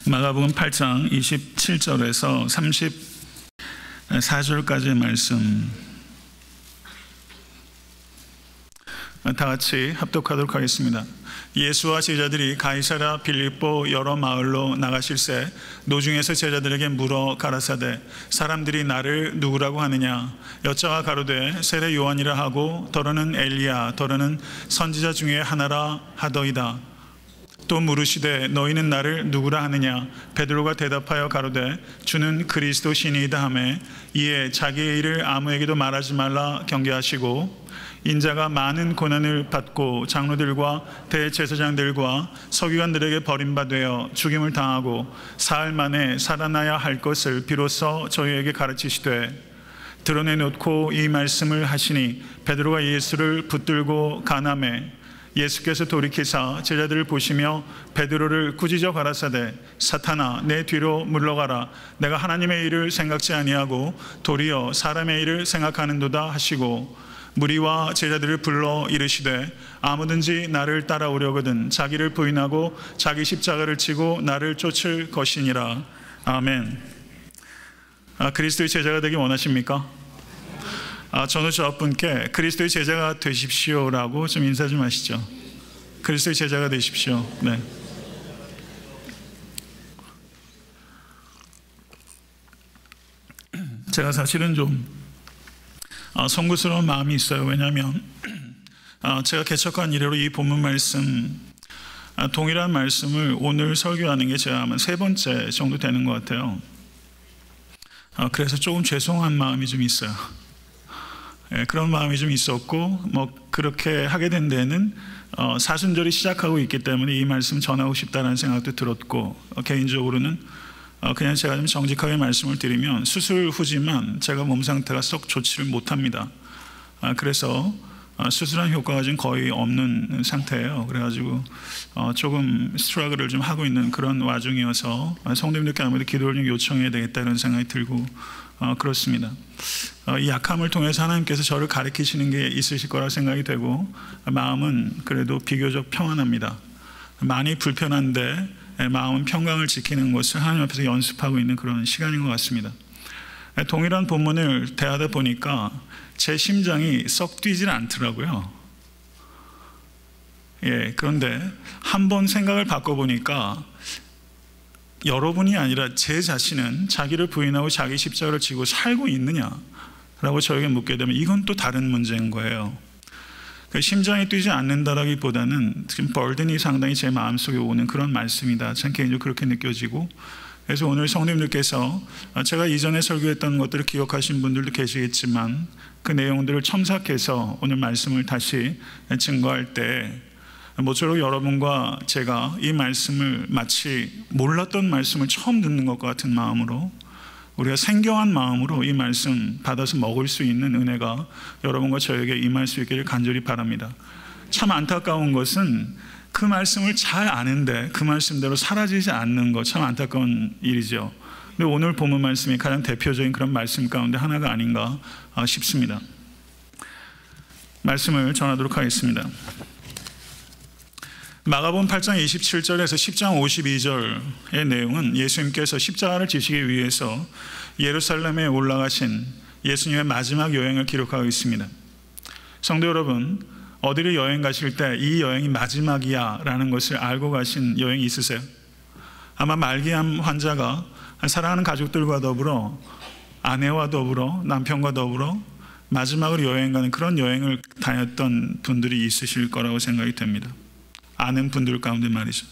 마가복음 8장 27절에서 34절까지의 말씀 다 같이 합독하도록 하겠습니다. 예수와 제자들이 가이사랴 빌립보 여러 마을로 나가실새 노중에서 제자들에게 물어 가라사대 사람들이 나를 누구라고 하느냐 여짜와 가로되 세례 요한이라 하고 더러는 엘리야 더러는 선지자 중에 하나라 하더이다. 또 물으시되 너희는 나를 누구라 하느냐 베드로가 대답하여 가로되 주는 그리스도시니이다 하매 이에 자기의 일을 아무에게도 말하지 말라 경계하시고 인자가 많은 고난을 받고 장로들과 대제사장들과 서기관들에게 버림받아 죽임을 당하고 사흘 만에 살아나야 할 것을 비로소 저희에게 가르치시되 드러내놓고 이 말씀을 하시니 베드로가 예수를 붙들고 가나매 예수께서 돌이키사 제자들을 보시며 베드로를 꾸짖어 가라사대 사탄아 내 뒤로 물러가라 내가 하나님의 일을 생각지 아니하고 도리어 사람의 일을 생각하는도다 하시고 무리와 제자들을 불러 이르시되 아무든지 나를 따라오려거든 자기를 부인하고 자기 십자가를 지고 나를 쫓을 것이니라. 아멘. 그리스도의 제자가 되기 원하십니까? 저는 저분께 그리스도의 제자가 되십시오라고 좀 인사 좀 하시죠. 그리스도의 제자가 되십시오. 네. 제가 사실은 좀 송구스러운 마음이 있어요. 왜냐하면 제가 개척한 이래로 이 본문 말씀 동일한 말씀을 오늘 설교하는 게 제가 아마 3번째 정도 되는 것 같아요. 그래서 조금 죄송한 마음이 좀 있어요. 그런 마음이 좀 있었고 그렇게 하게 된 데는 사순절이 시작하고 있기 때문에 이 말씀 전하고 싶다는 생각도 들었고 개인적으로는 그냥 제가 좀 정직하게 말씀을 드리면 수술 후지만 제가 몸 상태가 썩 좋지를 못합니다. 그래서 수술한 효과가 지금 거의 없는 상태예요. 그래가지고 조금 스트러글을 좀 하고 있는 그런 와중이어서 성도님들께 아무래도 기도를 좀 요청해야 되겠다는 생각이 들고 그렇습니다. 이 약함을 통해서 하나님께서 저를 가르치시는 게 있으실 거라 생각이 되고 마음은 그래도 비교적 평안합니다. 많이 불편한데 마음은 평강을 지키는 것을 하나님 앞에서 연습하고 있는 그런 시간인 것 같습니다. 동일한 본문을 대하다 보니까 제 심장이 썩 뛰질 않더라고요. 그런데 한번 생각을 바꿔보니까 여러분이 아니라 제 자신은 자기를 부인하고 자기 십자가를 지고 살고 있느냐라고 저에게 묻게 되면 이건 또 다른 문제인 거예요. 심장이 뛰지 않는다라기보다는 지금 버든이 상당히 제 마음속에 오는 그런 말씀이다. 전 개인적으로 그렇게 느껴지고 그래서 오늘 성도님들께서 제가 이전에 설교했던 것들을 기억하신 분들도 계시겠지만 그 내용들을 첨삭해서 오늘 말씀을 다시 증거할 때 모쪼록 여러분과 제가 이 말씀을 마치 몰랐던 말씀을 처음 듣는 것과 같은 마음으로 우리가 생경한 마음으로 이 말씀 받아서 먹을 수 있는 은혜가 여러분과 저에게 임할 수 있기를 간절히 바랍니다. 참 안타까운 것은 그 말씀을 잘 아는데 그 말씀대로 사라지지 않는 것 참 안타까운 일이죠. 근데 오늘 본문 말씀이 가장 대표적인 그런 말씀 가운데 하나가 아닌가 싶습니다. 말씀을 전하도록 하겠습니다. 마가복음 8장 27절에서 10장 52절의 내용은 예수님께서 십자가를 지시기 위해서 예루살렘에 올라가신 예수님의 마지막 여행을 기록하고 있습니다. 성도 여러분, 어디를 여행 가실 때 이 여행이 마지막이야 라는 것을 알고 가신 여행이 있으세요? 아마 말기암 환자가 사랑하는 가족들과 더불어 아내와 더불어 남편과 더불어 마지막으로 여행 가는 그런 여행을 다녔던 분들이 있으실 거라고 생각이 됩니다. 아는 분들 가운데 말이죠.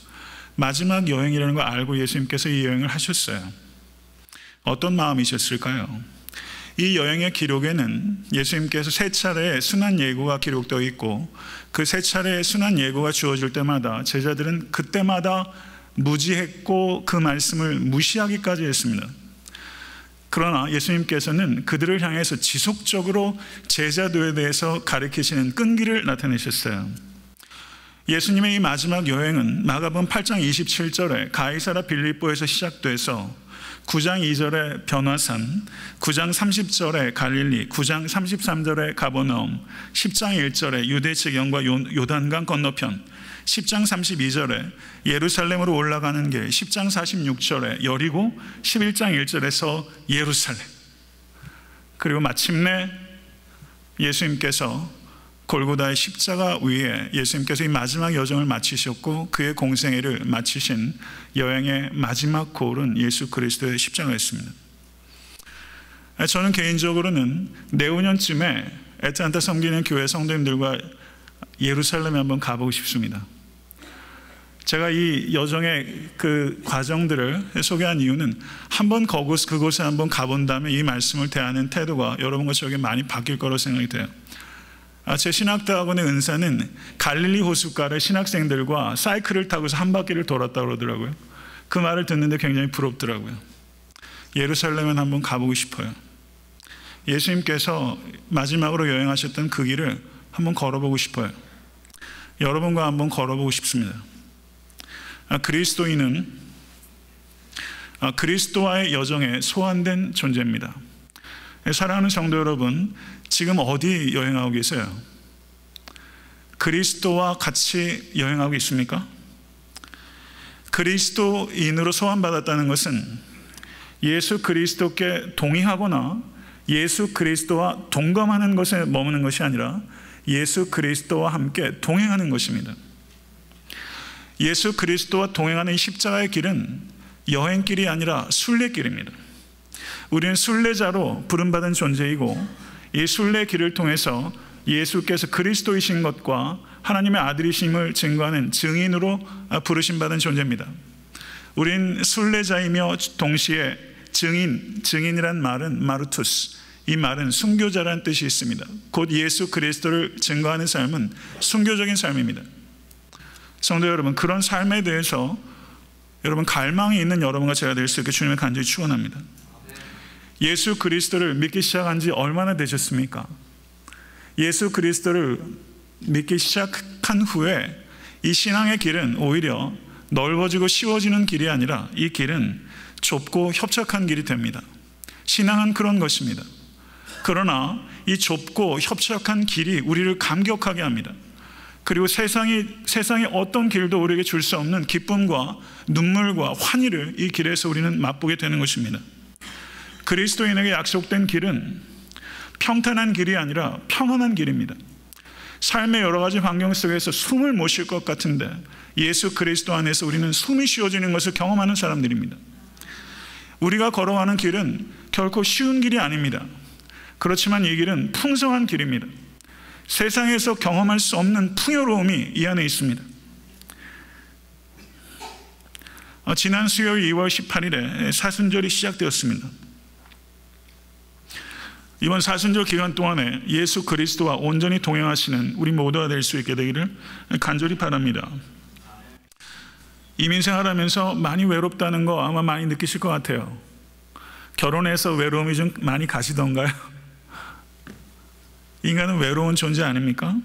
마지막 여행이라는 걸 알고 예수님께서 이 여행을 하셨어요. 어떤 마음이셨을까요? 이 여행의 기록에는 예수님께서 3차례의 순환 예고가 기록되어 있고 그 3차례의 순환 예고가 주어질 때마다 제자들은 그때마다 무지했고 그 말씀을 무시하기까지 했습니다. 그러나 예수님께서는 그들을 향해서 지속적으로 제자도에 대해서 가르치시는 끈기를 나타내셨어요. 예수님의 이 마지막 여행은 마가복음 8장 27절에 가이사랴 빌립보에서 시작돼서 9장 2절에 변화산, 9장 30절에 갈릴리, 9장 33절에 가버나움, 10장 1절에 유대 지경과 요단강 건너편, 10장 32절에 예루살렘으로 올라가는 길, 10장 46절에 여리고, 11장 1절에서 예루살렘. 그리고 마침내 예수님께서 골고다의 십자가 위에 예수님께서 이 마지막 여정을 마치셨고 그의 공생애를 마치신 여행의 마지막 고울은 예수 그리스도의 십자가였습니다. 저는 개인적으로는 내후년쯤에 애틀랜타 섬기는 교회 성도님들과 예루살렘에 한번 가보고 싶습니다. 제가 이 여정의 그 과정들을 소개한 이유는 한번 그곳에 한번 가본 다음에 이 말씀을 대하는 태도가 여러분과 저에게 많이 바뀔 거라고 생각이 돼요. 제 신학대학원의 은사는 갈릴리 호숫가를 신학생들과 사이클을 타고서 한 바퀴를 돌았다고 그러더라고요. 그 말을 듣는데 굉장히 부럽더라고요. 예루살렘에 한번 가보고 싶어요. 예수님께서 마지막으로 여행하셨던 그 길을 한번 걸어보고 싶어요. 여러분과 한번 걸어보고 싶습니다. 그리스도인은 그리스도와의 여정에 소환된 존재입니다. 사랑하는 성도 여러분, 지금 어디 여행하고 계세요? 그리스도와 같이 여행하고 있습니까? 그리스도인으로 소환받았다는 것은 예수 그리스도께 동의하거나 예수 그리스도와 동감하는 것에 머무는 것이 아니라 예수 그리스도와 함께 동행하는 것입니다. 예수 그리스도와 동행하는 이 십자가의 길은 여행길이 아니라 순례길입니다. 우리는 순례자로 부름받은 존재이고 이 순례길을 통해서 예수께서 그리스도이신 것과 하나님의 아들이심을 증거하는 증인으로 부르심받은 존재입니다. 우린 순례자이며 동시에 증인이란 말은 마르투스, 이 말은 순교자라는 뜻이 있습니다. 곧 예수 그리스도를 증거하는 삶은 순교적인 삶입니다. 성도 여러분, 그런 삶에 대해서 여러분 갈망이 있는 여러분과 제가 될 수 있게 주님을 간절히 축원합니다. 예수 그리스도를 믿기 시작한 지 얼마나 되셨습니까? 예수 그리스도를 믿기 시작한 후에 이 신앙의 길은 오히려 넓어지고 쉬워지는 길이 아니라 이 길은 좁고 협착한 길이 됩니다. 신앙은 그런 것입니다. 그러나 이 좁고 협착한 길이 우리를 감격하게 합니다. 그리고 세상이 어떤 길도 우리에게 줄 수 없는 기쁨과 눈물과 환희를 이 길에서 우리는 맛보게 되는 것입니다. 그리스도인에게 약속된 길은 평탄한 길이 아니라 평안한 길입니다. 삶의 여러 가지 환경 속에서 숨을 못 쉴 것 같은데 예수 그리스도 안에서 우리는 숨이 쉬어지는 것을 경험하는 사람들입니다. 우리가 걸어가는 길은 결코 쉬운 길이 아닙니다. 그렇지만 이 길은 풍성한 길입니다. 세상에서 경험할 수 없는 풍요로움이 이 안에 있습니다. 지난 수요일 2월 18일에 사순절이 시작되었습니다. 이번 사순절 기간 동안에 예수 그리스도와 온전히 동행하시는 우리 모두가 될 수 있게 되기를 간절히 바랍니다. 이민생활하면서 많이 외롭다는 거 아마 많이 느끼실 것 같아요. 결혼해서 외로움이 좀 많이 가시던가요? 인간은 외로운 존재 아닙니까?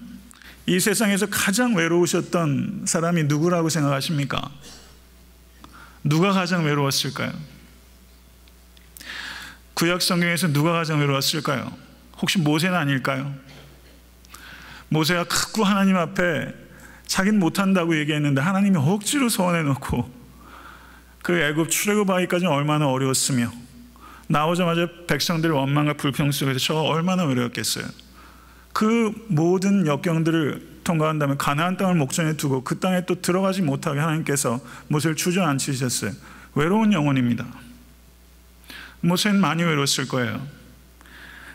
이 세상에서 가장 외로우셨던 사람이 누구라고 생각하십니까? 누가 가장 외로웠을까요? 구약 성경에서 누가 가장 외로웠을까요? 혹시 모세는 아닐까요? 모세가 극구 하나님 앞에 자기는 못한다고 얘기했는데 하나님이 억지로 소원해 놓고 그 애굽 출애굽하기까지는 얼마나 어려웠으며 나오자마자 백성들의 원망과 불평 속에서 저 얼마나 외로웠겠어요. 그 모든 역경들을 통과한 다음에 가나안 땅을 목전에 두고 그 땅에 또 들어가지 못하게 하나님께서 모세를 주저앉히셨어요. 외로운 영혼입니다. 모세는 많이 외로웠을 거예요.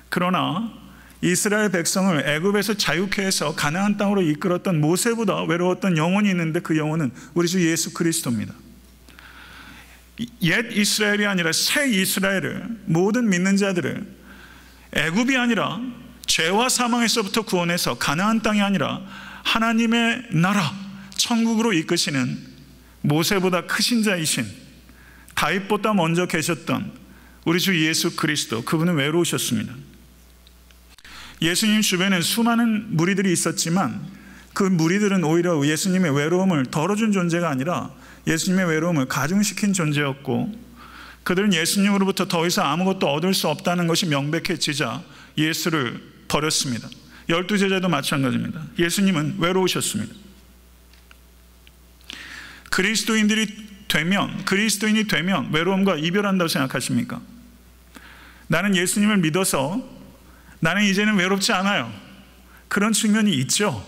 그러나 이스라엘 백성을 애굽에서 자유케 해서 가나안 땅으로 이끌었던 모세보다 외로웠던 영혼이 있는데 그 영혼은 우리 주 예수 그리스도입니다. 옛 이스라엘이 아니라 새 이스라엘을, 모든 믿는 자들을 애굽이 아니라 죄와 사망에서부터 구원해서 가나안 땅이 아니라 하나님의 나라 천국으로 이끄시는 모세보다 크신 자이신 다윗보다 먼저 계셨던 우리 주 예수 그리스도, 그분은 외로우셨습니다. 예수님 주변에 수많은 무리들이 있었지만 그 무리들은 오히려 예수님의 외로움을 덜어준 존재가 아니라 예수님의 외로움을 가중시킨 존재였고 그들은 예수님으로부터 더 이상 아무것도 얻을 수 없다는 것이 명백해지자 예수를 버렸습니다. 12제자도 마찬가지입니다. 예수님은 외로우셨습니다. 그리스도인이 되면 외로움과 이별한다고 생각하십니까? 나는 예수님을 믿어서 나는 이제는 외롭지 않아요. 그런 측면이 있죠.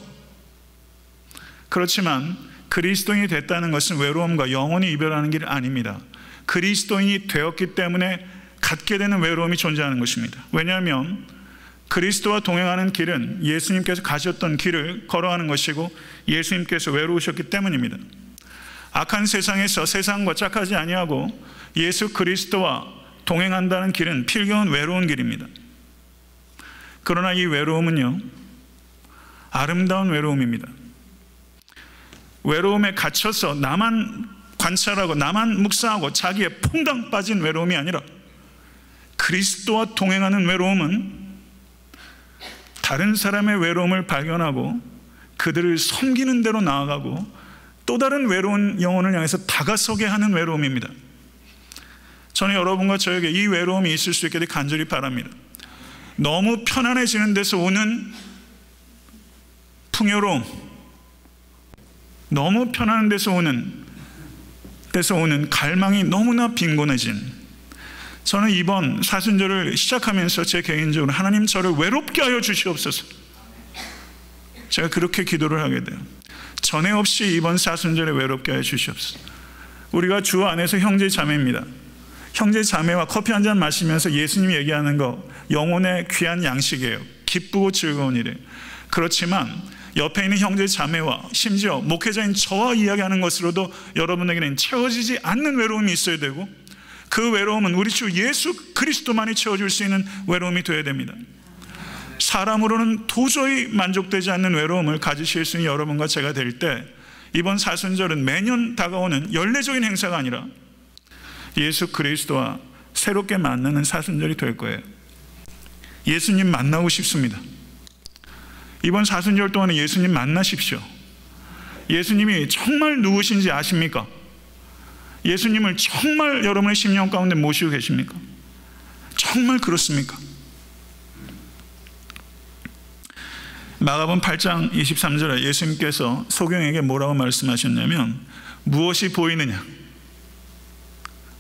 그렇지만 그리스도인이 됐다는 것은 외로움과 영원히 이별하는 길 아닙니다. 그리스도인이 되었기 때문에 갖게 되는 외로움이 존재하는 것입니다. 왜냐하면 그리스도와 동행하는 길은 예수님께서 가셨던 길을 걸어가는 것이고 예수님께서 외로우셨기 때문입니다. 악한 세상에서 세상과 짝하지 아니하고 예수 그리스도와 동행한다는 길은 필경은 외로운 길입니다. 그러나 이 외로움은요, 아름다운 외로움입니다. 외로움에 갇혀서 나만 관찰하고 나만 묵상하고 자기에 퐁당 빠진 외로움이 아니라 그리스도와 동행하는 외로움은 다른 사람의 외로움을 발견하고 그들을 섬기는 대로 나아가고 또 다른 외로운 영혼을 향해서 다가서게 하는 외로움입니다. 저는 여러분과 저에게 이 외로움이 있을 수 있게 되길 간절히 바랍니다. 너무 편안해지는 데서 오는 풍요로움, 너무 편안한 데서 오는 갈망이 너무나 빈곤해진, 저는 이번 사순절을 시작하면서 제 개인적으로 하나님 저를 외롭게 하여 주시옵소서, 제가 그렇게 기도를 하게 돼요. 전에 없이 이번 사순절에 외롭게 하여 주시옵소서. 우리가 주 안에서 형제 자매입니다. 형제 자매와 커피 한잔 마시면서 예수님이 얘기하는 거 영혼의 귀한 양식이에요. 기쁘고 즐거운 일이에요. 그렇지만 옆에 있는 형제 자매와 심지어 목회자인 저와 이야기하는 것으로도 여러분에게는 채워지지 않는 외로움이 있어야 되고, 그 외로움은 우리 주 예수 그리스도만이 채워줄 수 있는 외로움이 되어야 됩니다. 사람으로는 도저히 만족되지 않는 외로움을 가지실 수 있는 여러분과 제가 될 때, 이번 사순절은 매년 다가오는 연례적인 행사가 아니라 예수 그리스도와 새롭게 만나는 사순절이 될 거예요. 예수님 만나고 싶습니다. 이번 사순절 동안에 예수님 만나십시오. 예수님이 정말 누구신지 아십니까? 예수님을 정말 여러분의 심령 가운데 모시고 계십니까? 정말 그렇습니까? 마가복음 8장 23절에 예수님께서 소경에게 뭐라고 말씀하셨냐면, 무엇이 보이느냐?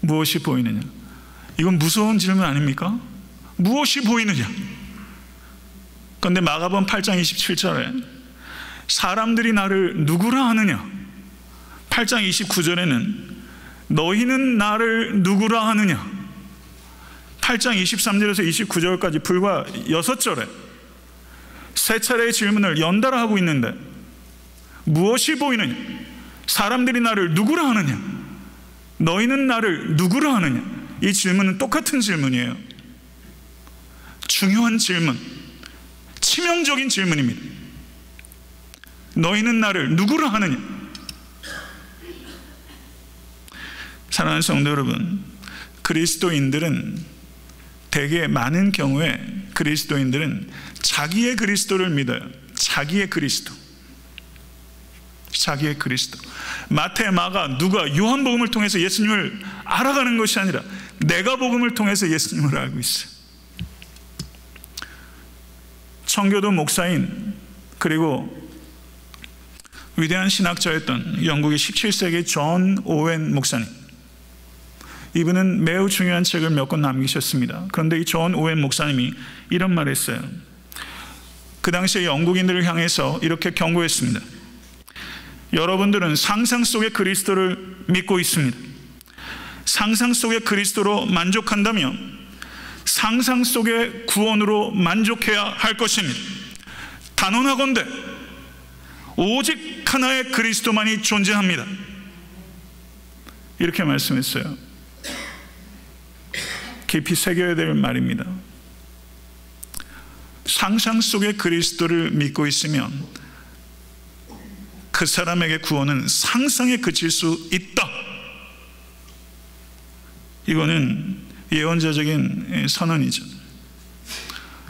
무엇이 보이느냐? 이건 무서운 질문 아닙니까? 무엇이 보이느냐? 그런데 마가복음 8장 27절에 사람들이 나를 누구라 하느냐? 8장 29절에는 너희는 나를 누구라 하느냐? 8장 23절에서 29절까지 불과 6절에 세 차례의 질문을 연달아 하고 있는데, 무엇이 보이느냐? 사람들이 나를 누구라 하느냐? 너희는 나를 누구라 하느냐? 이 질문은 똑같은 질문이에요. 중요한 질문, 치명적인 질문입니다. 너희는 나를 누구라 하느냐? 사랑하는 성도 여러분, 그리스도인들은 대개 많은 경우에 그리스도인들은 자기의 그리스도를 믿어요. 자기의 그리스도. 마태, 마가, 누가, 요한복음을 통해서 예수님을 알아가는 것이 아니라 내가 복음을 통해서 예수님을 알고 있어요. 청교도 목사인, 그리고 위대한 신학자였던 영국의 17세기 존 오웬 목사님, 이분은 매우 중요한 책을 몇 권 남기셨습니다. 그런데 이 존 오웬 목사님이 이런 말을 했어요. 그 당시에 영국인들을 향해서 이렇게 경고했습니다. 여러분들은 상상 속의 그리스도를 믿고 있습니다. 상상 속의 그리스도로 만족한다면 상상 속의 구원으로 만족해야 할 것입니다. 단언하건대 오직 하나의 그리스도만이 존재합니다. 이렇게 말씀했어요. 깊이 새겨야 될 말입니다. 상상 속의 그리스도를 믿고 있으면 그 사람에게 구원은 상상에 그칠 수 있다. 이거는 예언자적인 선언이죠.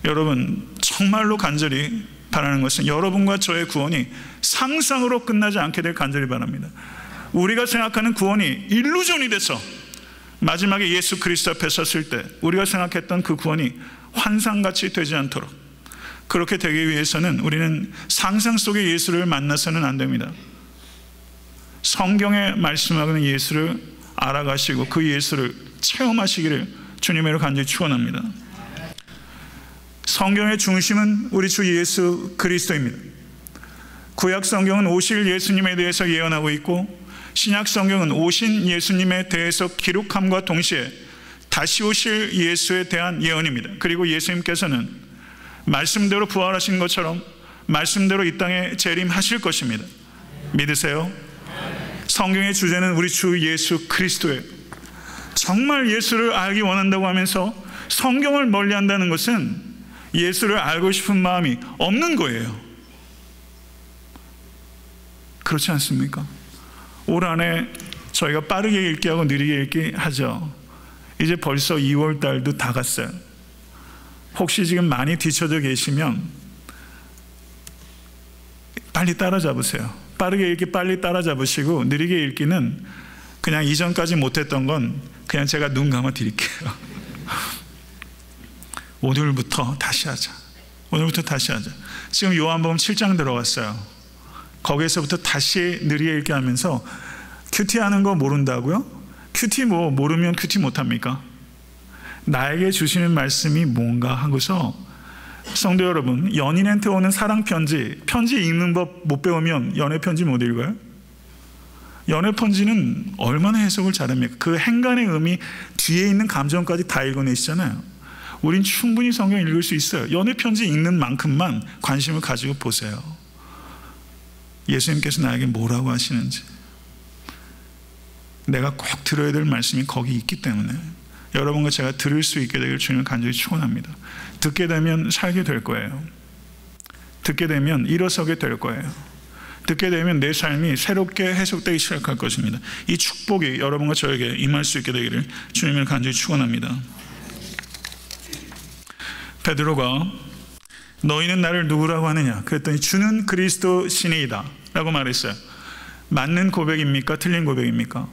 여러분, 정말로 간절히 바라는 것은 여러분과 저의 구원이 상상으로 끝나지 않게 될 간절히 바랍니다. 우리가 생각하는 구원이 일루전이 돼서 마지막에 예수 그리스도 앞에 섰을 때 우리가 생각했던 그 구원이 환상같이 되지 않도록, 그렇게 되기 위해서는 우리는 상상 속의 예수를 만나서는 안 됩니다. 성경에 말씀하는 예수를 알아가시고 그 예수를 체험하시기를 주님으로 간절히 축원합니다. 성경의 중심은 우리 주 예수 그리스도입니다. 구약 성경은 오실 예수님에 대해서 예언하고 있고, 신약 성경은 오신 예수님에 대해서 기록함과 동시에 다시 오실 예수에 대한 예언입니다. 그리고 예수님께서는 말씀대로 부활하신 것처럼 말씀대로 이 땅에 재림하실 것입니다. 믿으세요? 성경의 주제는 우리 주 예수 그리스도예요. 정말 예수를 알기 원한다고 하면서 성경을 멀리한다는 것은 예수를 알고 싶은 마음이 없는 거예요. 그렇지 않습니까? 올 한해 저희가 빠르게 읽기 하고 느리게 읽기 하죠. 이제 벌써 2월 달도 다 갔어요. 혹시 지금 많이 뒤쳐져 계시면 빨리 따라잡으세요. 빠르게 읽기 빨리 따라잡으시고, 느리게 읽기는 그냥 이전까지 못했던 건 그냥 제가 눈 감아 드릴게요. 오늘부터 다시 하자. 오늘부터 다시 하자. 지금 요한복음 7장 들어갔어요. 거기에서부터 다시 느리게 읽게 하면서 큐티하는 거 모른다고요? 큐티 뭐 모르면 큐티 못합니까? 나에게 주시는 말씀이 뭔가 하고서, 성도 여러분, 연인한테 오는 사랑 편지 읽는 법 못 배우면 연애 편지 못 읽어요? 연애 편지는 얼마나 해석을 잘합니까? 그 행간의 의미 뒤에 있는 감정까지 다 읽어내시잖아요. 우린 충분히 성경 읽을 수 있어요. 연애 편지 읽는 만큼만 관심을 가지고 보세요. 예수님께서 나에게 뭐라고 하시는지, 내가 꼭 들어야 될 말씀이 거기 있기 때문에 여러분과 제가 들을 수 있게 되길 주님을 간절히 축원합니다. 듣게 되면 살게 될 거예요. 듣게 되면 일어서게 될 거예요. 듣게 되면 내 삶이 새롭게 해석되기 시작할 것입니다. 이 축복이 여러분과 저에게 임할 수 있게 되기를 주님을 간절히 축원합니다. 베드로가 너희는 나를 누구라고 하느냐 그랬더니 주는 그리스도 시니이다 라고 말했어요. 맞는 고백입니까? 틀린 고백입니까?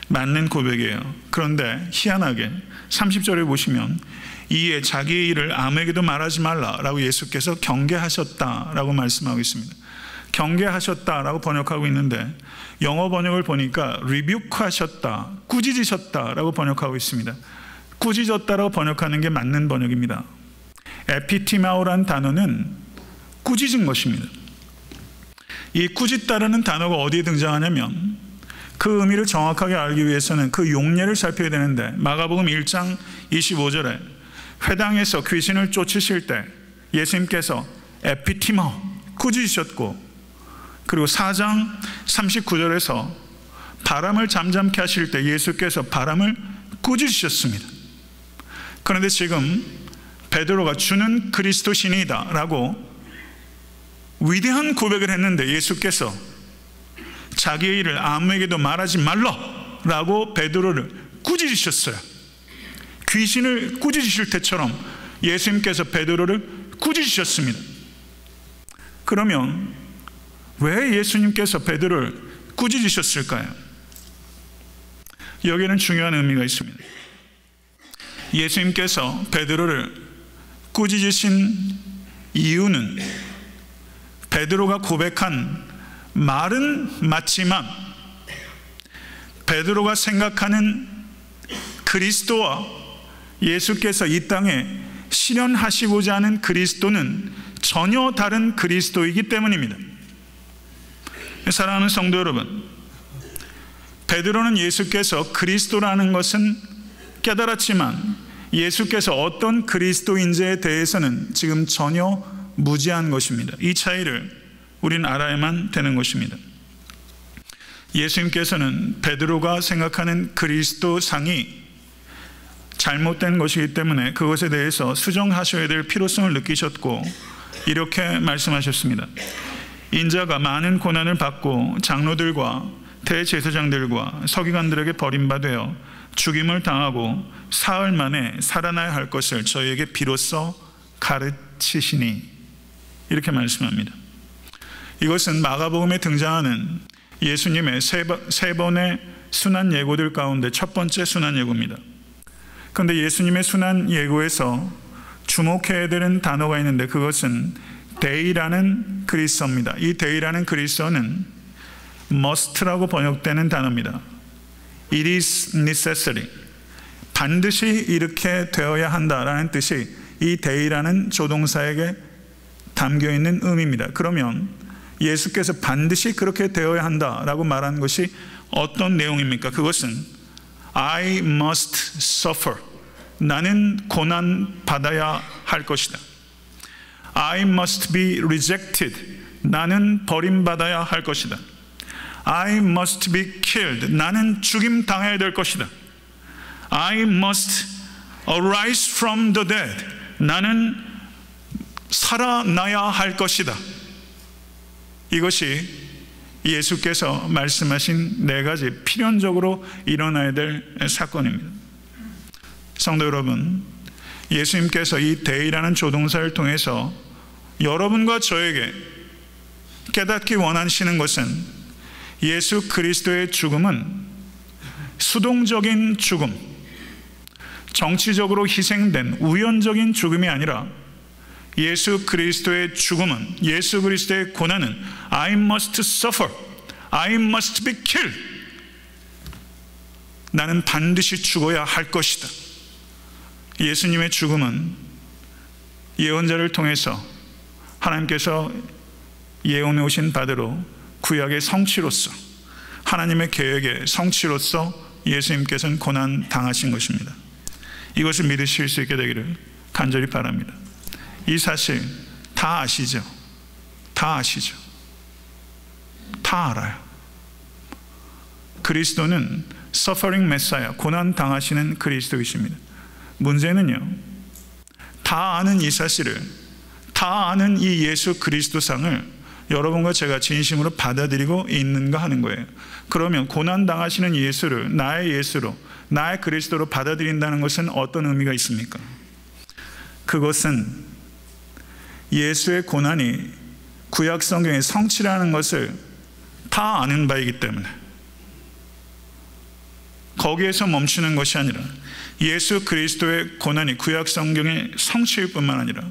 맞는 고백이에요. 그런데 희한하게 30절에 보시면 이에 자기의 일을 아무에게도 말하지 말라라고 예수께서 경계하셨다라고 말씀하고 있습니다. 경계하셨다라고 번역하고 있는데 영어 번역을 보니까 rebuke하셨다, 꾸짖으셨다라고 번역하고 있습니다. 꾸짖었다라고 번역하는 게 맞는 번역입니다. 에피티마오라는 단어는 꾸짖은 것입니다. 이 꾸짖다라는 단어가 어디에 등장하냐면 그 의미를 정확하게 알기 위해서는 그 용례를 살펴야 되는데, 마가복음 1장 25절에 회당에서 귀신을 쫓으실 때 예수님께서 에피티마 꾸짖으셨고, 그리고 4장 39절에서 바람을 잠잠케 하실 때 예수께서 바람을 꾸짖으셨습니다. 그런데 지금 베드로가 주는 그리스도시니이다 라고 위대한 고백을 했는데 예수께서 자기의 일을 아무에게도 말하지 말라 라고 베드로를 꾸짖으셨어요. 귀신을 꾸짖으실 때처럼 예수님께서 베드로를 꾸짖으셨습니다. 그러면 왜 예수님께서 베드로를 꾸짖으셨을까요? 여기에는 중요한 의미가 있습니다. 예수님께서 베드로를 꾸짖으신 이유는 베드로가 고백한 말은 맞지만 베드로가 생각하는 그리스도와 예수께서 이 땅에 실현하시고자 하는 그리스도는 전혀 다른 그리스도이기 때문입니다. 사랑하는 성도 여러분, 베드로는 예수께서 그리스도라는 것은 깨달았지만 예수께서 어떤 그리스도인지에 대해서는 지금 전혀 무지한 것입니다. 이 차이를 우리는 알아야만 되는 것입니다. 예수님께서는 베드로가 생각하는 그리스도상이 잘못된 것이기 때문에 그것에 대해서 수정하셔야 될 필요성을 느끼셨고 이렇게 말씀하셨습니다. 인자가 많은 고난을 받고 장로들과 대제사장들과 서기관들에게 버림받아 죽임을 당하고 사흘 만에 살아나야 할 것을 저희에게 비로소 가르치시니, 이렇게 말씀합니다. 이것은 마가복음에 등장하는 예수님의 세 번의 순환 예고들 가운데 첫 번째 순환 예고입니다. 그런데 예수님의 순환 예고에서 주목해야 되는 단어가 있는데 그것은 day라는 그리스어입니다. 이 day라는 그리스어는 must라고 번역되는 단어입니다. It is necessary. 반드시 이렇게 되어야 한다라는 뜻이 이 day라는 조동사에게 담겨있는 의미입니다. 그러면 예수께서 반드시 그렇게 되어야 한다라고 말한 것이 어떤 내용입니까? 그것은 I must suffer. 나는 고난 받아야 할 것이다. I must be rejected. 나는 버림받아야 할 것이다. I must be killed. 나는 죽임 당해야 될 것이다. I must arise from the dead. 나는 살아나야 할 것이다. 이것이 예수께서 말씀하신 네 가지 필연적으로 일어나야 될 사건입니다. 성도 여러분, 예수님께서 이 day라는 조동사를 통해서 여러분과 저에게 깨닫기 원하시는 것은 예수 그리스도의 죽음은 수동적인 죽음, 정치적으로 희생된 우연적인 죽음이 아니라 예수 그리스도의 죽음은, 예수 그리스도의 고난은 I must suffer, I must be killed. 나는 반드시 죽어야 할 것이다. 예수님의 죽음은 예언자를 통해서 하나님께서 예언해 오신 바대로 구약의 성취로서, 하나님의 계획의 성취로서 예수님께서는 고난 당하신 것입니다. 이것을 믿으실 수 있게 되기를 간절히 바랍니다. 이 사실 다 아시죠? 다 아시죠? 다 알아요. 그리스도는 서퍼링 메사야, 고난 당하시는 그리스도이십니다. 문제는요, 다 아는 이 사실을, 다 아는 이 예수 그리스도상을 여러분과 제가 진심으로 받아들이고 있는가 하는 거예요. 그러면 고난 당하시는 예수를 나의 예수로, 나의 그리스도로 받아들인다는 것은 어떤 의미가 있습니까? 그것은 예수의 고난이 구약 성경의 성취라는 것을 다 아는 바이기 때문에 거기에서 멈추는 것이 아니라 예수 그리스도의 고난이 구약 성경의 성취일 뿐만 아니라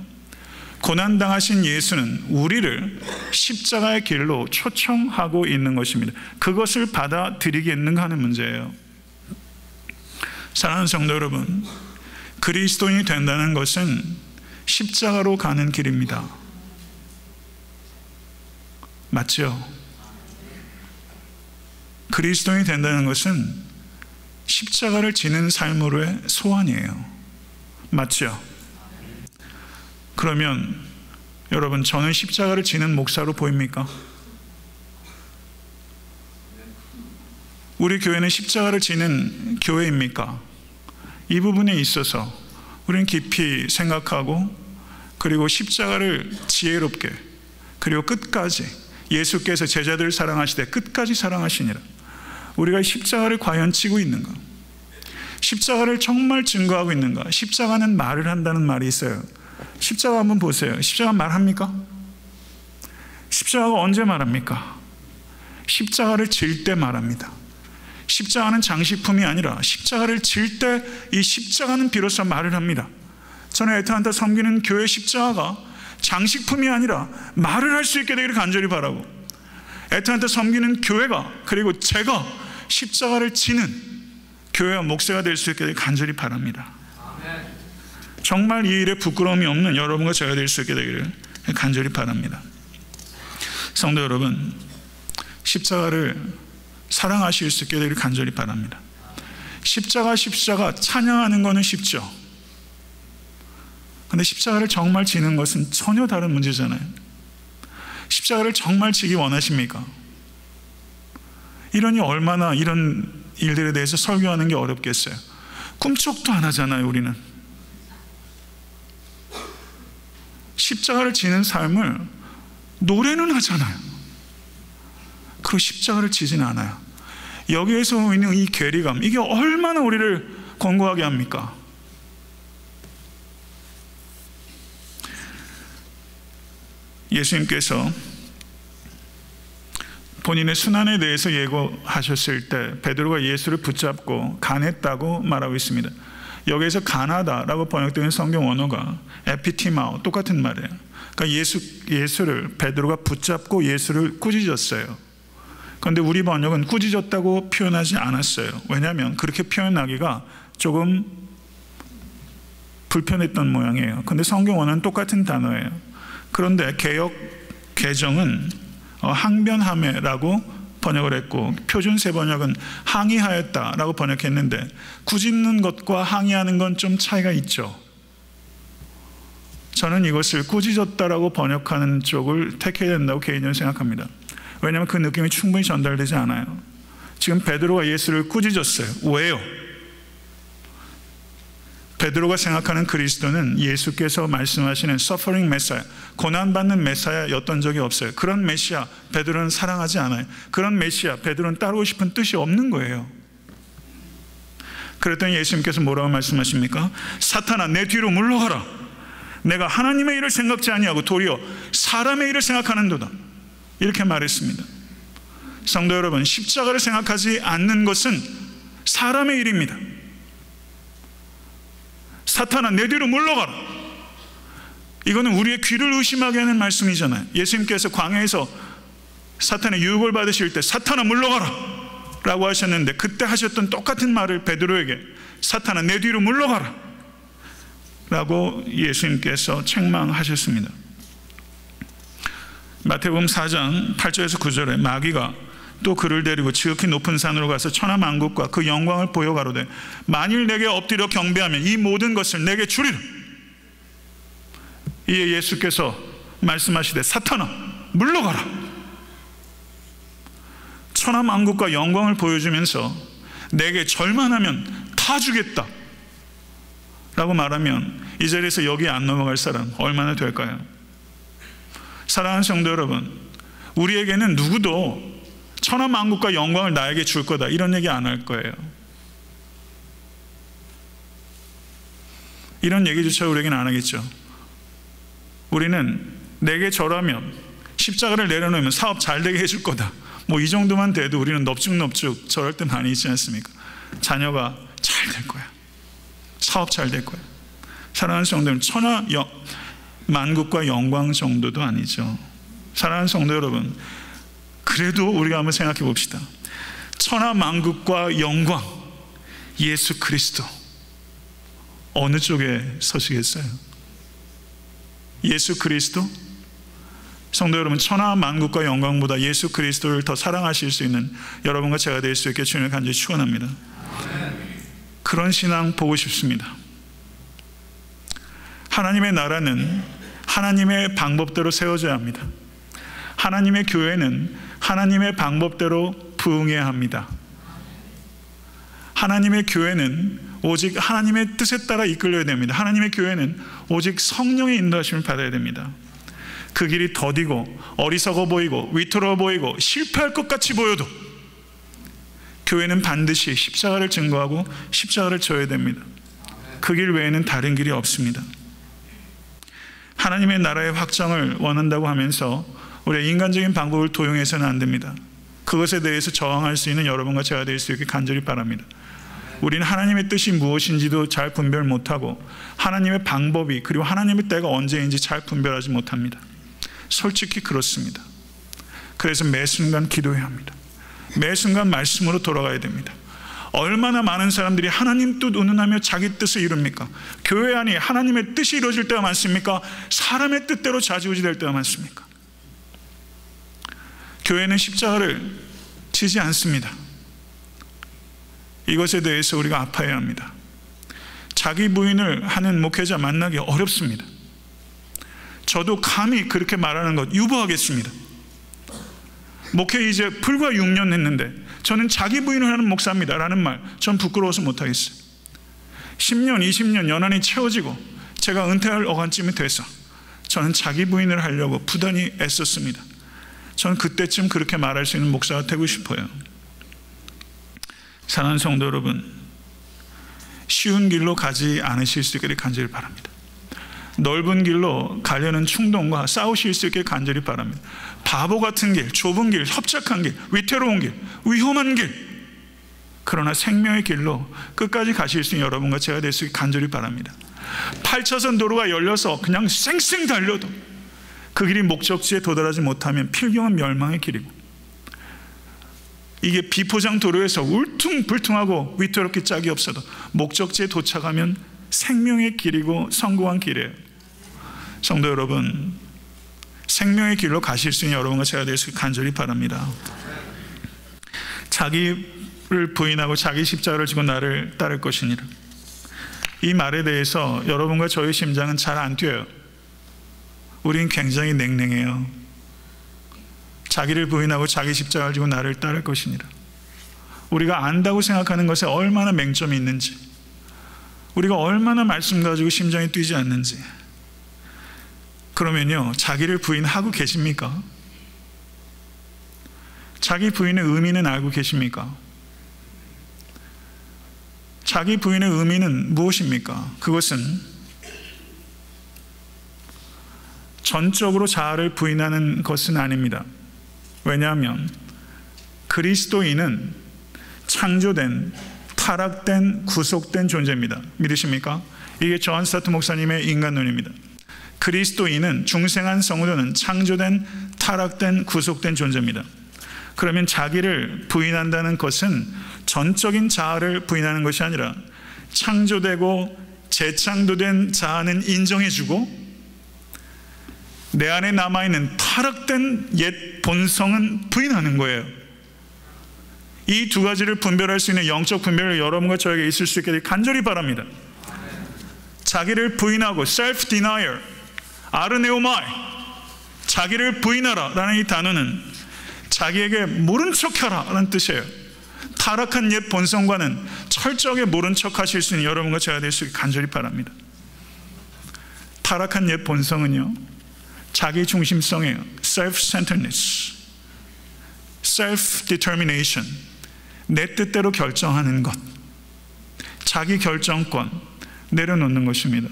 고난당하신 예수는 우리를 십자가의 길로 초청하고 있는 것입니다. 그것을 받아들이겠는가 하는 문제예요. 사랑하는 성도 여러분, 그리스도인이 된다는 것은 십자가로 가는 길입니다. 맞죠? 그리스도인이 된다는 것은 십자가를 지는 삶으로의 소원이에요. 맞죠? 그러면 여러분, 저는 십자가를 지는 목사로 보입니까? 우리 교회는 십자가를 지는 교회입니까? 이 부분에 있어서 우리는 깊이 생각하고, 그리고 십자가를 지혜롭게, 그리고 끝까지, 예수께서 제자들을 사랑하시되 끝까지 사랑하시니라. 우리가 십자가를 과연 지고 있는가? 십자가를 정말 증거하고 있는가? 십자가는 말을 한다는 말이 있어요. 십자가 한번 보세요. 십자가 말합니까? 십자가가 언제 말합니까? 십자가를 질 때 말합니다. 십자가는 장식품이 아니라 십자가를 질 때 이 십자가는 비로소 말을 합니다. 저는 애타한테 섬기는 교회 십자가가 장식품이 아니라 말을 할 수 있게 되기를 간절히 바라고, 애타한테 섬기는 교회가, 그리고 제가 십자가를 지는 교회와 목사가 될 수 있게 되기를 간절히 바랍니다. 정말 이 일에 부끄러움이 없는 여러분과 제가 될 수 있게 되기를 간절히 바랍니다. 성도 여러분, 십자가를 사랑하실 수 있게 되기를 간절히 바랍니다. 십자가 찬양하는 것은 쉽죠. 그런데 십자가를 정말 지는 것은 전혀 다른 문제잖아요. 십자가를 정말 지기 원하십니까? 이런 일들에 대해서 설교하는 게 어렵겠어요. 꿈쩍도 안 하잖아요. 우리는 십자가를 지는 삶을 노래는 하잖아요. 그리고 십자가를 지지는 않아요. 여기에서 있는 이 괴리감, 이게 얼마나 우리를 권고하게 합니까? 예수님께서 본인의 순환에 대해서 예고하셨을 때 베드로가 예수를 붙잡고 간했다고 말하고 있습니다. 여기에서 간하다라고 번역되는 성경 원어가 에피티마오, 똑같은 말이에요. 그러니까 예수를 베드로가 붙잡고 예수를 꾸짖었어요. 그런데 우리 번역은 꾸짖었다고 표현하지 않았어요. 왜냐하면 그렇게 표현하기가 조금 불편했던 모양이에요. 그런데 성경 원어는 똑같은 단어예요. 그런데 개역 개정은 항변하매라고 번역을 했고, 표준세 번역은 항의하였다라고 번역했는데, 꾸짖는 것과 항의하는 건 좀 차이가 있죠. 저는 이것을 꾸짖었다라고 번역하는 쪽을 택해야 된다고 개인적으로 생각합니다. 왜냐하면 그 느낌이 충분히 전달되지 않아요. 지금 베드로가 예수를 꾸짖었어요. 왜요? 베드로가 생각하는 그리스도는 예수께서 말씀하시는 서퍼링 메사야, 고난받는 메사야였던 적이 없어요. 그런 메시아 베드로는 사랑하지 않아요. 그런 메시아 베드로는 따르고 싶은 뜻이 없는 거예요. 그랬더니 예수님께서 뭐라고 말씀하십니까? 사탄아, 내 뒤로 물러가라. 내가 하나님의 일을 생각지 아니하고 도리어 사람의 일을 생각하는도다. 이렇게 말했습니다. 성도 여러분, 십자가를 생각하지 않는 것은 사람의 일입니다. 사탄아, 내 뒤로 물러가라. 이거는 우리의 귀를 의심하게 하는 말씀이잖아요. 예수님께서 광야에서 사탄의 유혹을 받으실 때 사탄아 물러가라 라고 하셨는데, 그때 하셨던 똑같은 말을 베드로에게 사탄아 내 뒤로 물러가라 라고 예수님께서 책망하셨습니다. 마태복음 4장 8절에서 9절에 마귀가 또 그를 데리고 지극히 높은 산으로 가서 천하만국과 그 영광을 보여 가로되 만일 내게 엎드려 경배하면 이 모든 것을 내게 주리라. 이에 예수께서 말씀하시되 사탄아 물러가라. 천하만국과 영광을 보여주면서 내게 절만하면 다 주겠다 라고 말하면 이 자리에서 여기 안 넘어갈 사람 얼마나 될까요? 사랑하는 성도 여러분, 우리에게는 누구도 천하만국과 영광을 나에게 줄 거다 이런 얘기 안 할 거예요. 이런 얘기조차 우리에게는 안 하겠죠. 우리는 내게 절하면 십자가를 내려놓으면 사업 잘 되게 해줄 거다, 뭐 이 정도만 돼도 우리는 넙죽넙죽 저럴 때 많이 있지 않습니까? 자녀가 잘 될 거야, 사업 잘 될 거야. 사랑하는 성도는 천하만국과 영광 정도도 아니죠. 사랑하는 성도 여러분, 그래도 우리가 한번 생각해 봅시다. 천하만국과 영광, 예수 그리스도, 어느 쪽에 서시겠어요? 예수 그리스도? 성도 여러분, 천하만국과 영광보다 예수 그리스도를 더 사랑하실 수 있는 여러분과 제가 될 수 있게 주님을 간절히 축원합니다. 그런 신앙 보고 싶습니다. 하나님의 나라는 하나님의 방법대로 세워져야 합니다. 하나님의 교회는 하나님의 방법대로 부응해야 합니다. 하나님의 교회는 오직 하나님의 뜻에 따라 이끌려야 됩니다. 하나님의 교회는 오직 성령의 인도하심을 받아야 됩니다. 그 길이 더디고 어리석어 보이고 위태로워 보이고 실패할 것 같이 보여도 교회는 반드시 십자가를 증거하고 십자가를 져야 됩니다. 그 길 외에는 다른 길이 없습니다. 하나님의 나라의 확장을 원한다고 하면서 우리가 인간적인 방법을 도용해서는 안 됩니다. 그것에 대해서 저항할 수 있는 여러분과 제가 될 수 있게 간절히 바랍니다. 우리는 하나님의 뜻이 무엇인지도 잘 분별 못하고 하나님의 방법이 그리고 하나님의 때가 언제인지 잘 분별하지 못합니다. 솔직히 그렇습니다. 그래서 매 순간 기도해야 합니다. 매 순간 말씀으로 돌아가야 됩니다. 얼마나 많은 사람들이 하나님 뜻 운운하며 자기 뜻을 이룹니까? 교회 안에 하나님의 뜻이 이루어질 때가 많습니까? 사람의 뜻대로 좌지우지될 때가 많습니까? 교회는 십자가를 지지 않습니다. 이것에 대해서 우리가 아파해야 합니다. 자기 부인을 하는 목회자 만나기 어렵습니다. 저도 감히 그렇게 말하는 것 유보하겠습니다. 목회 이제 불과 6년 했는데 저는 자기 부인을 하는 목사입니다 라는 말, 전 부끄러워서 못하겠어요. 10년 20년 연한이 채워지고 제가 은퇴할 어간쯤이 돼서 저는 자기 부인을 하려고 부단히 애썼습니다. 저는 그때쯤 그렇게 말할 수 있는 목사가 되고 싶어요. 사랑하는 성도 여러분, 쉬운 길로 가지 않으실 수 있기를 간절히 바랍니다. 넓은 길로 가려는 충동과 싸우실 수 있게 간절히 바랍니다. 바보 같은 길, 좁은 길, 협착한 길, 위태로운 길, 위험한 길, 그러나 생명의 길로 끝까지 가실 수 있는 여러분과 제가 될 수 있게 간절히 바랍니다. 8차선 도로가 열려서 그냥 쌩쌩 달려도 그 길이 목적지에 도달하지 못하면 필경한 멸망의 길이고, 이게 비포장 도로에서 울퉁불퉁하고 위태롭게 짝이 없어도 목적지에 도착하면 생명의 길이고 성공한 길이에요. 성도 여러분, 생명의 길로 가실 수 있는 여러분과 제가 될 수 있게 간절히 바랍니다. 자기를 부인하고 자기 십자가를 지고 나를 따를 것이니라. 이 말에 대해서 여러분과 저의 심장은 잘 안 뛰어요. 우린 굉장히 냉랭해요. 자기를 부인하고 자기 십자가를 지고 나를 따를 것이니라. 우리가 안다고 생각하는 것에 얼마나 맹점이 있는지, 우리가 얼마나 말씀 가지고 심장이 뛰지 않는지. 그러면요, 자기를 부인하고 계십니까? 자기 부인의 의미는 알고 계십니까? 자기 부인의 의미는 무엇입니까? 그것은 전적으로 자아를 부인하는 것은 아닙니다. 왜냐하면 그리스도인은 창조된, 타락된, 구속된 존재입니다. 믿으십니까? 이게 존 스타트 목사님의 인간론입니다. 그리스도인은, 중생한 성도는 창조된, 타락된, 구속된 존재입니다. 그러면 자기를 부인한다는 것은 전적인 자아를 부인하는 것이 아니라 창조되고 재창조된 자아는 인정해주고 내 안에 남아있는 타락된 옛 본성은 부인하는 거예요. 이 두 가지를 분별할 수 있는 영적 분별이 여러분과 저에게 있을 수 있게 간절히 바랍니다. 자기를 부인하고 self-denial, 아르네오마이, 자기를 부인하라 라는 이 단어는 자기에게 모른 척하라 라는 뜻이에요. 타락한 옛 본성과는 철저하게 모른 척하실 수 있는 여러분과 제가 될 수 있게 간절히 바랍니다. 타락한 옛 본성은요, 자기 중심성이에요. self-centeredness, self-determination, 내 뜻대로 결정하는 것, 자기 결정권 내려놓는 것입니다.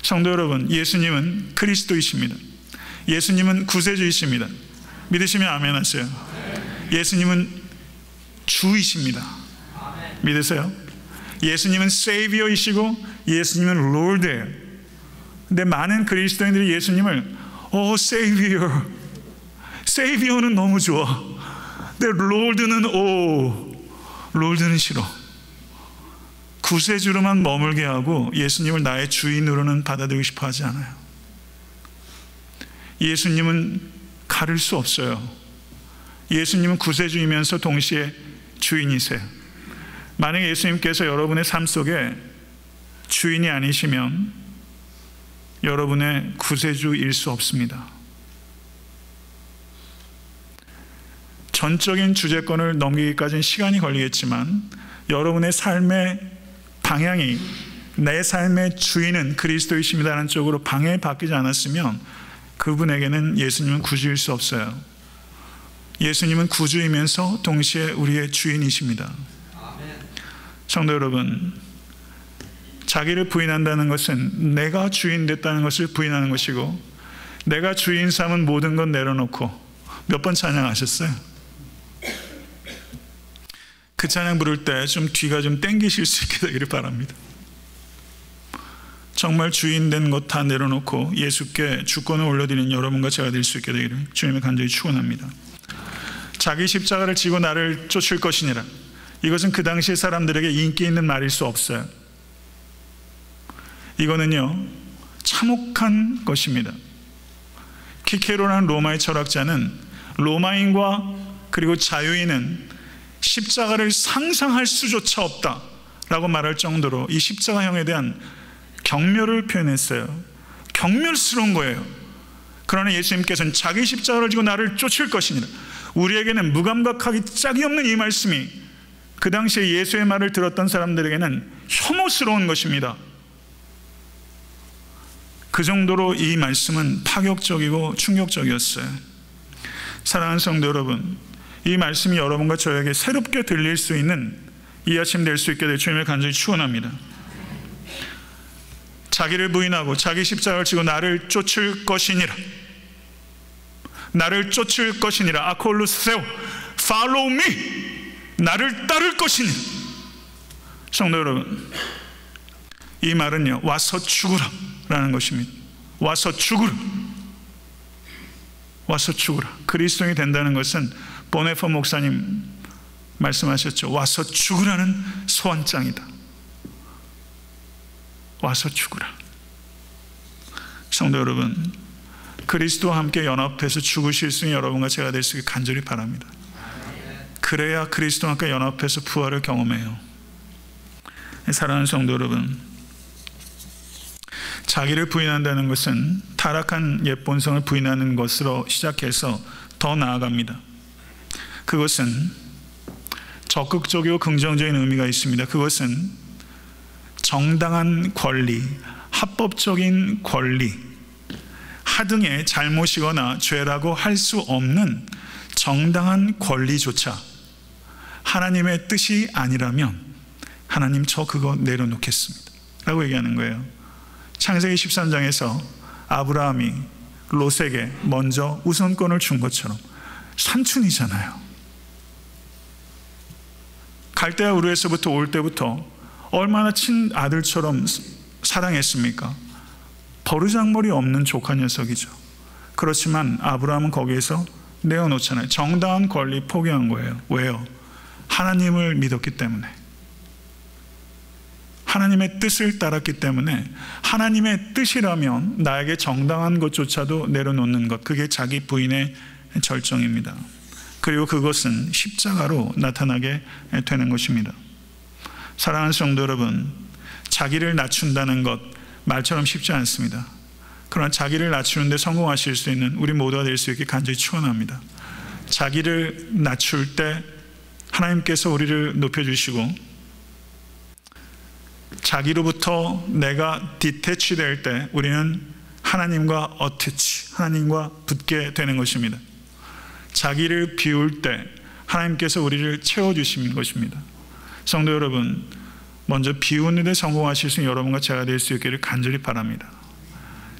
성도 여러분, 예수님은 그리스도이십니다. 예수님은 구세주이십니다. 믿으시면 아멘 하세요. 예수님은 주이십니다. 믿으세요? 예수님은 세이비어이시고 예수님은 롤드예요. 근데 많은 그리스도인들이 예수님을 세이비어, 세이비어는 너무 좋아. 근데 롤드는 롤드는 싫어. 구세주로만 머물게 하고 예수님을 나의 주인으로는 받아들이고 싶어 하지 않아요. 예수님은 가릴 수 없어요. 예수님은 구세주이면서 동시에 주인이세요. 만약에 예수님께서 여러분의 삶 속에 주인이 아니시면 여러분의 구세주일 수 없습니다. 전적인 주재권을 넘기기까지는 시간이 걸리겠지만 여러분의 삶의 방향이 내 삶의 주인은 그리스도이십니다라는 쪽으로 방향이 바뀌지 않았으면 그분에게는 예수님은 구주일 수 없어요. 예수님은 구주이면서 동시에 우리의 주인이십니다. 성도 여러분, 자기를 부인한다는 것은 내가 주인 됐다는 것을 부인하는 것이고, 내가 주인 삼은 모든 것 내려놓고, 몇 번 찬양하셨어요? 그 찬양 부를 때 좀 뒤가 좀 땡기실 수 있게 되기를 바랍니다. 정말 주인 된 것 다 내려놓고 예수께 주권을 올려드리는 여러분과 제가 될 수 있게 되기를 주님의 간절히 축원합니다. 자기 십자가를 지고 나를 쫓을 것이니라. 이것은 그 당시 사람들에게 인기 있는 말일 수 없어요. 이거는요, 참혹한 것입니다. 키케로라는 로마의 철학자는 로마인과 그리고 자유인은 십자가를 상상할 수조차 없다라고 말할 정도로 이 십자가형에 대한 경멸을 표현했어요. 경멸스러운 거예요. 그러나 예수님께서는 자기 십자가를 지고 나를 쫓을 것이니라. 우리에게는 무감각하기 짝이 없는 이 말씀이 그 당시에 예수의 말을 들었던 사람들에게는 혐오스러운 것입니다. 그 정도로 이 말씀은 파격적이고 충격적이었어요. 사랑하는 성도 여러분, 이 말씀이 여러분과 저에게 새롭게 들릴 수 있는 이 아침 될 수 있게 될 주님을 간절히 축원합니다. 자기를 부인하고 자기 십자가를 지고 나를 쫓을 것이니라. 나를 쫓을 것이니라. 아콜루세오, follow me. 나를 따를 것이니. 성도 여러분, 이 말은요, 와서 죽으라 라는 것입니다. 와서 죽으라. 와서 죽으라. 그리스도인이 된다는 것은 보네퍼 목사님 말씀하셨죠. 와서 죽으라는 소원장이다. 와서 죽으라. 성도 여러분, 그리스도와 함께 연합해서 죽으실 수 있는 여러분과 제가 될 수 있게 간절히 바랍니다. 그래야 그리스도와 함께 연합해서 부활을 경험해요. 사랑하는 성도 여러분, 자기를 부인한다는 것은 타락한 옛 본성을 부인하는 것으로 시작해서 더 나아갑니다. 그것은 적극적이고 긍정적인 의미가 있습니다. 그것은 정당한 권리, 합법적인 권리, 하등의 잘못이거나 죄라고 할 수 없는 정당한 권리조차 하나님의 뜻이 아니라면 하나님 저 그거 내려놓겠습니다 라고 얘기하는 거예요. 창세기 13장에서 아브라함이 롯에게 먼저 우선권을 준 것처럼 삼촌이잖아요. 갈대아 우르에서부터 올 때부터 얼마나 친아들처럼 사랑했습니까? 버르장머리 없는 조카 녀석이죠. 그렇지만 아브라함은 거기에서 내어놓잖아요. 정당한 권리 포기한 거예요. 왜요? 하나님을 믿었기 때문에, 하나님의 뜻을 따랐기 때문에, 하나님의 뜻이라면 나에게 정당한 것조차도 내려놓는 것, 그게 자기 부인의 절정입니다. 그리고 그것은 십자가로 나타나게 되는 것입니다. 사랑하는 성도 여러분, 자기를 낮춘다는 것 말처럼 쉽지 않습니다. 그러나 자기를 낮추는 데 성공하실 수 있는 우리 모두가 될 수 있게 간절히 축원합니다. 자기를 낮출 때 하나님께서 우리를 높여주시고, 자기로부터 내가 디태치 될 때 우리는 하나님과 어태치, 하나님과 붙게 되는 것입니다. 자기를 비울 때 하나님께서 우리를 채워주시는 것입니다. 성도 여러분, 먼저 비우는 데 성공하실 수 있는 여러분과 제가 될 수 있기를 간절히 바랍니다.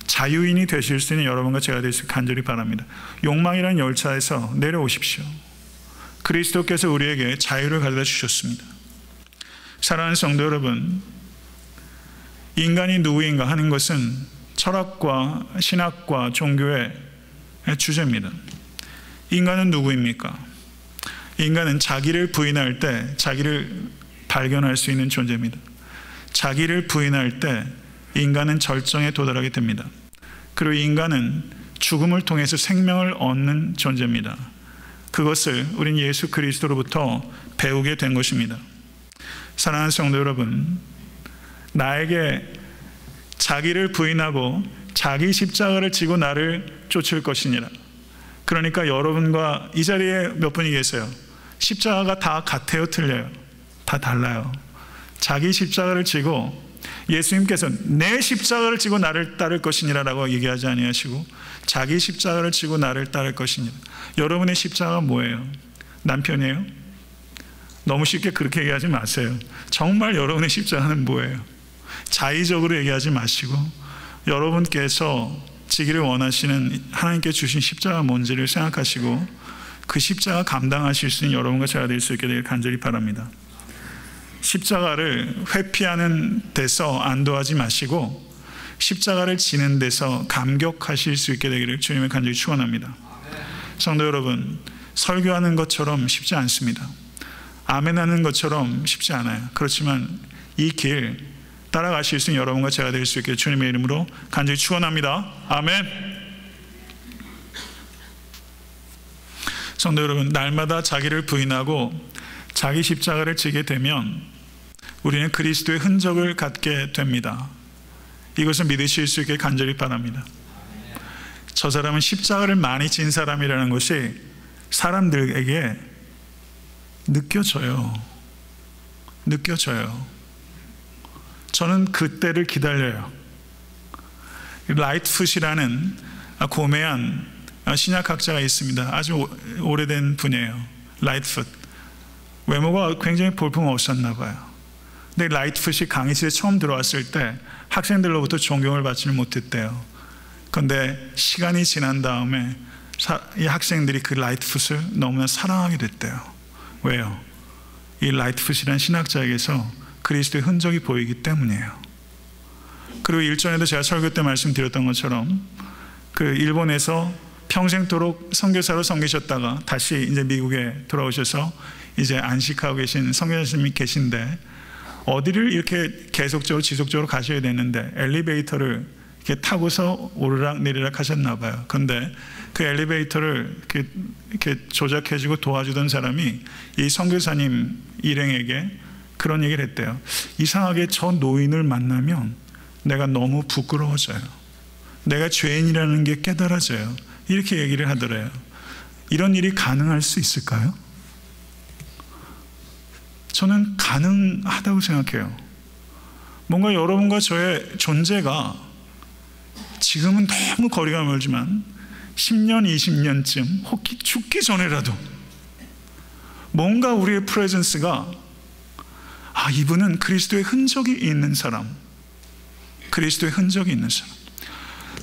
자유인이 되실 수 있는 여러분과 제가 될 수 있기를 간절히 바랍니다. 욕망이라는 열차에서 내려오십시오. 그리스도께서 우리에게 자유를 가져다 주셨습니다. 사랑하는 성도 여러분, 인간이 누구인가 하는 것은 철학과 신학과 종교의 주제입니다. 인간은 누구입니까? 인간은 자기를 부인할 때 자기를 발견할 수 있는 존재입니다. 자기를 부인할 때 인간은 절정에 도달하게 됩니다. 그리고 인간은 죽음을 통해서 생명을 얻는 존재입니다. 그것을 우린 예수 그리스도로부터 배우게 된 것입니다. 사랑하는 성도 여러분, 나에게 자기를 부인하고 자기 십자가를 지고 나를 쫓을 것이니라. 그러니까 여러분과 이 자리에 몇 분이 계세요? 십자가가 다 같아요, 틀려요? 다 달라요. 자기 십자가를 지고, 예수님께서 내 십자가를 지고 나를 따를 것이니라 라고 얘기하지 아니하시고 자기 십자가를 지고 나를 따를 것이니라. 여러분의 십자가가 뭐예요? 남편이에요? 너무 쉽게 그렇게 얘기하지 마세요. 정말 여러분의 십자가는 뭐예요? 자의적으로 얘기하지 마시고 여러분께서 지기를 원하시는 하나님께 주신 십자가 뭔지를 생각하시고 그 십자가 감당하실 수 있는 여러분과 제가 될 수 있게 되길 간절히 바랍니다. 십자가를 회피하는 데서 안도하지 마시고 십자가를 지는 데서 감격하실 수 있게 되기를 주님의 간절히 축원합니다. 성도 여러분, 설교하는 것처럼 쉽지 않습니다. 아멘하는 것처럼 쉽지 않아요. 그렇지만 이 길 따라가실 수 있는 여러분과 제가 될 수 있게 주님의 이름으로 간절히 축원합니다. 아멘. 성도 여러분, 날마다 자기를 부인하고 자기 십자가를 지게 되면 우리는 그리스도의 흔적을 갖게 됩니다. 이것을 믿으실 수 있게 간절히 바랍니다. 저 사람은 십자가를 많이 진 사람이라는 것이 사람들에게 느껴져요. 저는 그때를 기다려요. 라이트풋이라는 고매한 신약학자가 있습니다. 아주 오래된 분이에요. 라이트풋. 외모가 굉장히 볼품없었나 봐요. 근데 라이트풋이 강의실에 처음 들어왔을 때 학생들로부터 존경을 받지는 못했대요. 그런데 시간이 지난 다음에 이 학생들이 그 라이트풋을 너무나 사랑하게 됐대요. 왜요? 이 라이트풋이라는 신학자에게서 그리스도의 흔적이 보이기 때문이에요. 그리고 일전에도 제가 설교 때 말씀드렸던 것처럼 그 일본에서 평생토록 선교사로 섬기셨다가 다시 이제 미국에 돌아오셔서 이제 안식하고 계신 선교사님이 계신데, 어디를 이렇게 계속적으로 지속적으로 가셔야 되는데 엘리베이터를 이렇게 타고서 오르락 내리락 하셨나 봐요. 그런데 그 엘리베이터를 이렇게 조작해주고 도와주던 사람이 이 선교사님 일행에게 그런 얘기를 했대요. 이상하게 저 노인을 만나면 내가 너무 부끄러워져요. 내가 죄인이라는 게 깨달아져요. 이렇게 얘기를 하더래요. 이런 일이 가능할 수 있을까요? 저는 가능하다고 생각해요. 뭔가 여러분과 저의 존재가 지금은 너무 거리가 멀지만 10년, 20년쯤 혹시 죽기 전에라도 뭔가 우리의 프레젠스가, 아, 이분은 그리스도의 흔적이 있는 사람, 그리스도의 흔적이 있는 사람,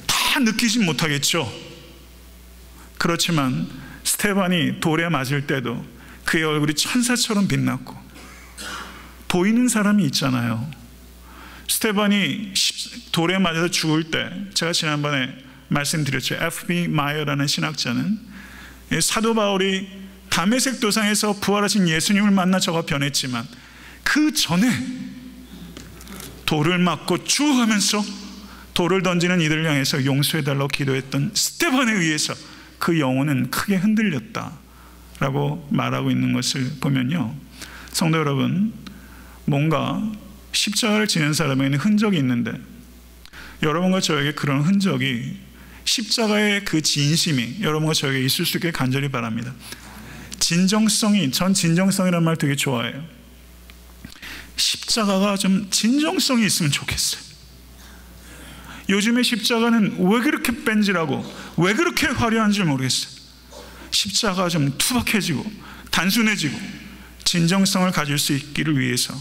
다 느끼진 못하겠죠. 그렇지만 스테반이 돌에 맞을 때도 그의 얼굴이 천사처럼 빛났고, 보이는 사람이 있잖아요. 스테반이 돌에 맞아서 죽을 때, 제가 지난번에 말씀드렸죠. F.B. 마이어라는 신학자는 사도 바울이 다메섹 도상에서 부활하신 예수님을 만나 저가 변했지만 그 전에 돌을 맞고 쭉 하면서 돌을 던지는 이들을 향해서 용서해달라고 기도했던 스테반에 의해서 그 영혼은 크게 흔들렸다라고 말하고 있는 것을 보면요, 성도 여러분, 뭔가 십자가를 지는 사람에게는 흔적이 있는데 여러분과 저에게 그런 흔적이, 십자가의 그 진심이 여러분과 저에게 있을 수 있게 간절히 바랍니다. 진정성이, 전 진정성이라는 말 되게 좋아해요. 십자가가 좀 진정성이 있으면 좋겠어요. 요즘에 십자가는 왜 그렇게 뺀질하고 왜 그렇게 화려한지 모르겠어요. 십자가가 좀 투박해지고 단순해지고 진정성을 가질 수 있기를 위해서,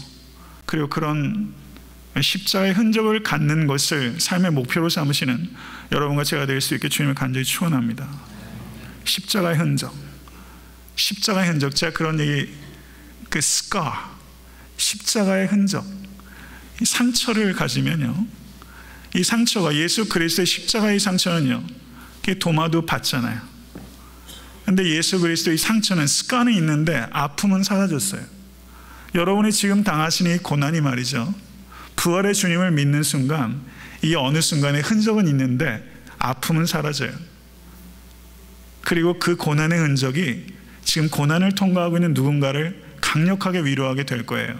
그리고 그런 십자가의 흔적을 갖는 것을 삶의 목표로 삼으시는 여러분과 제가 될 수 있게 주님을 간절히 축원합니다. 십자가의 흔적, 십자가의 흔적. 제가 그런 얘기, 그 스카, 십자가의 흔적, 이 상처를 가지면요, 이 상처가, 예수 그리스도의 십자가의 상처는요, 그게 도마도 받잖아요. 근데 예수 그리스도의 상처는, 스카는 있는데 아픔은 사라졌어요. 여러분이 지금 당하시는 이 고난이 말이죠, 부활의 주님을 믿는 순간 이 어느 순간에 흔적은 있는데 아픔은 사라져요. 그리고 그 고난의 흔적이 지금 고난을 통과하고 있는 누군가를 강력하게 위로하게 될 거예요.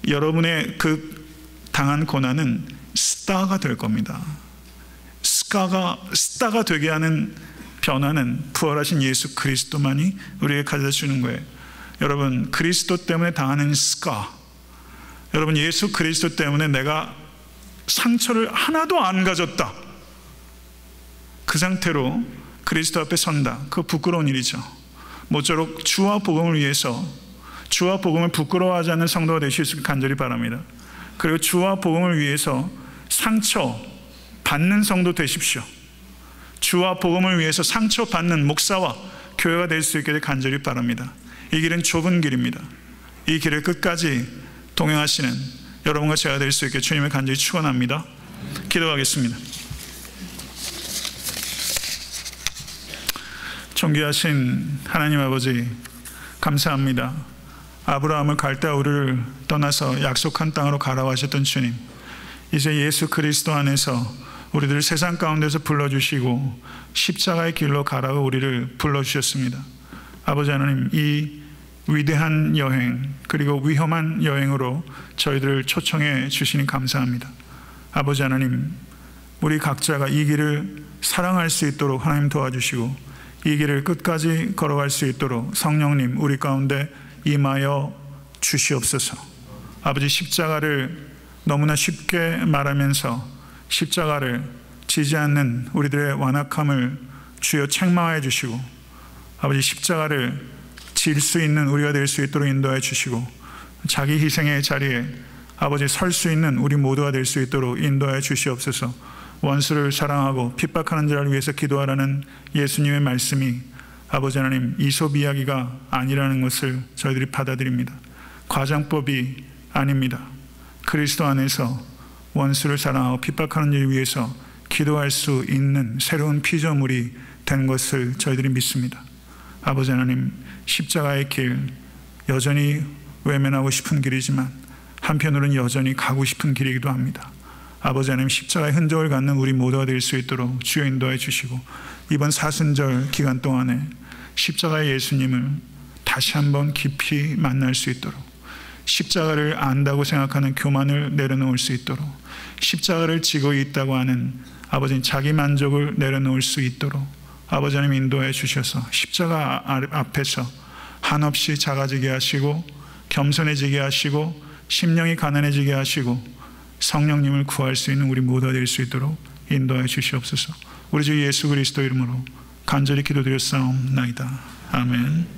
여러분의 그 당한 고난은 스타가 될 겁니다. 스타가 되게 하는 변화는 부활하신 예수 그리스도만이 우리에게 가져다 주는 거예요. 여러분, 그리스도 때문에 당하는 스카, 여러분, 예수 그리스도 때문에 내가 상처를 하나도 안 가졌다, 그 상태로 그리스도 앞에 선다. 그거 부끄러운 일이죠. 모쪼록 주와 복음을 위해서, 주와 복음을 부끄러워하지 않는 성도가 되실 수 있게 간절히 바랍니다. 그리고 주와 복음을 위해서 상처 받는 성도 되십시오. 주와 복음을 위해서 상처 받는 목사와 교회가 될 수 있게 간절히 바랍니다. 이 길은 좁은 길입니다. 이 길을 끝까지 동행하시는 여러분과 제가 될 수 있게 주님을 간절히 축원합니다. 기도하겠습니다. 존귀하신 하나님 아버지, 감사합니다. 아브라함을 갈대아 우르를 떠나서 약속한 땅으로 가라고 하셨던 주님, 이제 예수 그리스도 안에서 우리들을 세상 가운데서 불러주시고 십자가의 길로 가라고 우리를 불러주셨습니다. 아버지 하나님, 이 위대한 여행, 그리고 위험한 여행으로 저희들을 초청해 주시니 감사합니다. 아버지 하나님, 우리 각자가 이 길을 사랑할 수 있도록 하나님 도와주시고, 이 길을 끝까지 걸어갈 수 있도록 성령님 우리 가운데 임하여 주시옵소서. 아버지, 십자가를 너무나 쉽게 말하면서 십자가를 지지 않는 우리들의 완악함을 주여 책망해 주시고, 아버지, 십자가를 질 수 있는 우리가 될 수 있도록 인도해 주시고, 자기 희생의 자리에 아버지 설 수 있는 우리 모두가 될 수 있도록 인도하여 주시옵소서. 원수를 사랑하고 핍박하는 자를 위해서 기도하라는 예수님의 말씀이 아버지 하나님 이솝 이야기가 아니라는 것을 저희들이 받아들입니다. 과장법이 아닙니다. 그리스도 안에서 원수를 사랑하고 핍박하는 일을 위해서 기도할 수 있는 새로운 피조물이 된 것을 저희들이 믿습니다. 아버지 하나님, 십자가의 길 여전히 외면하고 싶은 길이지만 한편으로는 여전히 가고 싶은 길이기도 합니다. 아버지 하나님, 십자가의 흔적을 갖는 우리 모두가 될 수 있도록 주여 인도해 주시고, 이번 사순절 기간 동안에 십자가의 예수님을 다시 한번 깊이 만날 수 있도록, 십자가를 안다고 생각하는 교만을 내려놓을 수 있도록, 십자가를 지고 있다고 하는 아버지 자기 만족을 내려놓을 수 있도록 아버지 하나님 인도해 주셔서 십자가 앞에서 한없이 작아지게 하시고 겸손해지게 하시고 심령이 가난해지게 하시고 성령님을 구할 수 있는 우리 모두가 될 수 있도록 인도해 주시옵소서. 우리 주 예수 그리스도 이름으로 간절히 기도드렸사옵나이다. 아멘.